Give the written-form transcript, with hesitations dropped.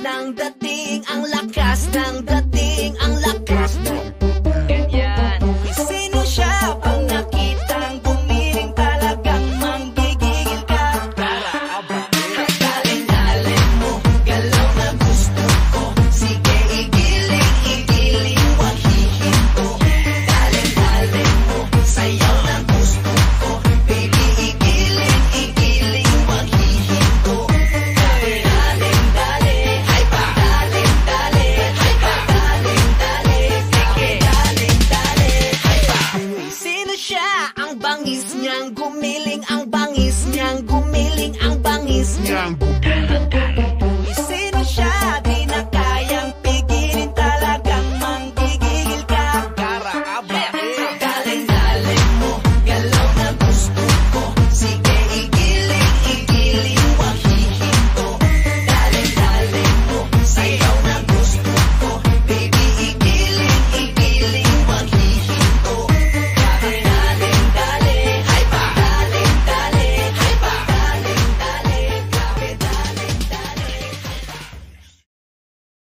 ng dating, ang lakas ng dating, ang lakas ng ganyan. Sino siya pag nakitang gumiling talagang manggigigil ka? Galing-galing mo, galaw na gusto ko. Sige, igiling, wag hihinto. Galing-galing mo, sayaw na gusto ko. Baby, igiling, wag hihinto. Galing-dali, ay pa. Galing-dali, ay pa. Galing-dali, sige. Galing-dali, ay pa. Sino siya? Ang bangis niyang gumiling, ang bangis niyang gumiling, ang bangis niyang gumiling.